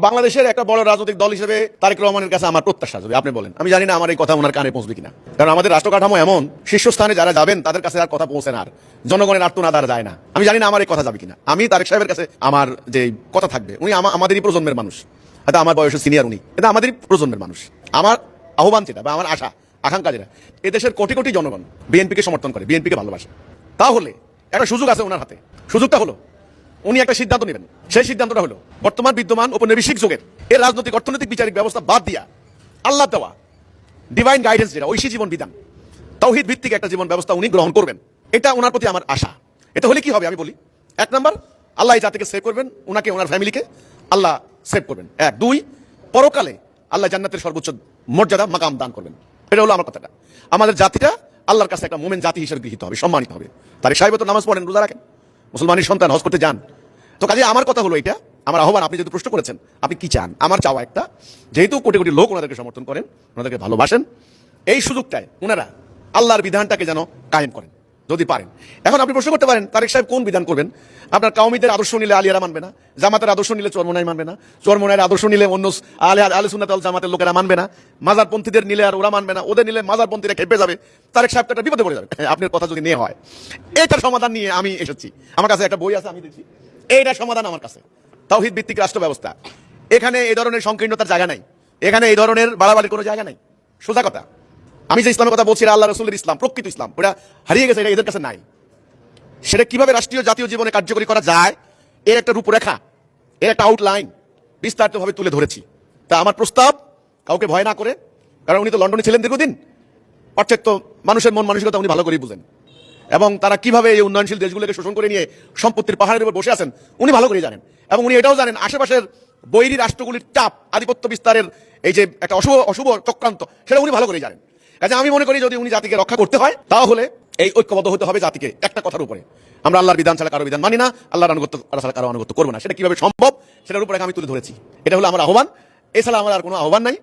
বাংলাদেশের একটা বড় রাজনৈতিক দল হিসেবে তারেক রহমানের কাছে আমার প্রত্যাশা, যদি আপনি বলেন, আমি জানি না আমার এই কথা ওনার কানে পৌঁছবে কিনা, কারণ আমাদের রাষ্ট্র কাঠামো এমন, শীর্ষস্থানে যারা যাবেন তাদের কাছে আর কথা পৌঁছে না, আর জনগণের আর্তনাদ আর যায় না। আমি জানি না আমার এই কথা যাবে কিনা। আমি তারেক সাহেবের কাছে আমার যে কথা থাকবে, উনি আমাদেরই প্রজন্মের মানুষ, হয়তো আমার বয়সে সিনিয়র, উনি এটা আমাদেরই প্রজন্মের মানুষ। আমার আহ্বান যেটা বা আমার আশা আকাঙ্ক্ষা যেটা, এদেশের কোটি কোটি জনগণ বিএনপিকে সমর্থন করে, বিএনপিকে ভালোবাসে। তাহলে একটা সুযোগ আছে ওনার হাতে। সুযোগটা হলো উনি একটা সিদ্ধান্ত নেবেন। সেই সিদ্ধান্তটা হলো বর্তমান বিদ্যমান ঔপনিবেশিক যুগের এর রাজনৈতিক, অর্থনৈতিক, বিচারিক ব্যবস্থা বাদ দিয়া আল্লাহ দেওয়া ডিভাইন গাইডেন্স, যেটা ঐশী জীবন বিধান, তাওহীদ ভিত্তিক একটা জীবন ব্যবস্থা উনি গ্রহণ করবেন। এটা ওনার প্রতি আমার আশা। এটা হলে কি হবে আমি বলি, এক নাম্বার, আল্লাহ এই জাতিকে সেভ করবেন, ওনাকে, ওনার ফ্যামিলিকে আল্লাহ সেভ করবেন। এক, দুই, পরকালে আল্লাহ জান্নাতের সর্বোচ্চ মর্যাদা মাকাম দান করবেন। এটা হলো আমার কথাটা। আমাদের জাতিটা আল্লাহর কাছে একটা মোমেন জাতি হিসেবে গৃহীত হবে, সম্মানিত হবে। তার সাহেব তো নামাজ পড়েন, রোজা রাখেন, মুসলমানের সন্তান, হজ করতে যান। তো কাজে আমার কথা হলো এটা, আমার আহ্বান, আপনি যেহেতু প্রশ্ন করেছেন আপনি কি চান, আমার চাওয়া একটা, যেহেতু কোটি কোটি লোক ওনাদেরকে সমর্থন করেন, ওনাদেরকে ভালোবাসেন, এই সুযোগটায় ওনারা আল্লাহর বিধানটাকে যেন কায়েম করেন যদি পারেন। এখন আপনি প্রশ্ন করতে পারেন তারেক সাহেব কোন বিধান করবেন? আপনার কাউমিদের আদর্শ নিলে আলিয়ারা মানবে না, জামাতের আদর্শ নিলে চরমোনাই মানবে না, চরমোনাইয়ের আদর্শ নিলে অন্য আলে সুন্নাত ওয়াল জামাতের লোকেরা মানবে না, মাজারপন্থীদের নিলে আর ওরা মানবে না, ওদের নিলে মাজারপন্থীরা খেপে যাবে, তারেক সাহেব একটা বিপদে পড়ে যাবে আপনার কথা যদি নিয়ে হয়। এইটার সমাধান নিয়ে আমি এসেছি, আমার কাছে একটা বই আছে, আমি দেখছি এইটার সমাধান আমার কাছে। তাওহীদ ভিত্তিক রাষ্ট্র ব্যবস্থা, এখানে এই ধরনের সংকীর্ণতার জায়গা নাই, এখানে এই ধরনের বাড়াবাড়ির কোনো জায়গা নাই। সোজা কথা, আমি যে ইসলামের কথা বলছি আল্লাহ রসুলের ইসলাম, প্রকৃত ইসলাম, ওটা হারিয়ে গেছে, এটা এদের কাছে নাই। সেটা কিভাবে রাষ্ট্রীয় জাতীয় জীবনে কার্যকরী করা যায় এর একটা রূপরেখা, এর একটা আউটলাইন বিস্তারিতভাবে তুলে ধরেছি। তা আমার প্রস্তাব, কাউকে ভয় না করে, কারণ উনি তো লন্ডনে ছিলেন দীর্ঘদিন, পাশ্চাত্য মানুষের মন মানসিকতা উনি ভালো করেই বুঝেন, এবং তারা কিভাবে এই উন্নয়নশীল দেশগুলোকে শোষণ করে নিয়ে সম্পত্তির পাহাড়ের উপর বসে আছেন উনি ভালো করেই জানেন। এবং উনি এটাও জানেন আশেপাশের বৈরী রাষ্ট্রগুলির চাপ, আধিপত্য বিস্তারের এই যে একটা অশুভ চক্রান্ত, সেটা উনি ভালো করেই জানেন। কাজে আমি মনে করি যদি উনি জাতিকে রক্ষা করতে হয় তাহলে এই ঐক্যবদ্ধ হতে হবে জাতিকে একটা কথার উপরে, আমরা আল্লাহর বিধান ছাড়া কারো বিধান মানি না, আল্লাহর আনুগত্য করা ছাড়া কারো আনুগত্য করবো না। সেটা কিভাবে সম্ভব সেটার উপরে আমি তুলে ধরেছি। এটা হলো আমার আহ্বান, এছাড়া আমার আর কোনো আহ্বান নাই।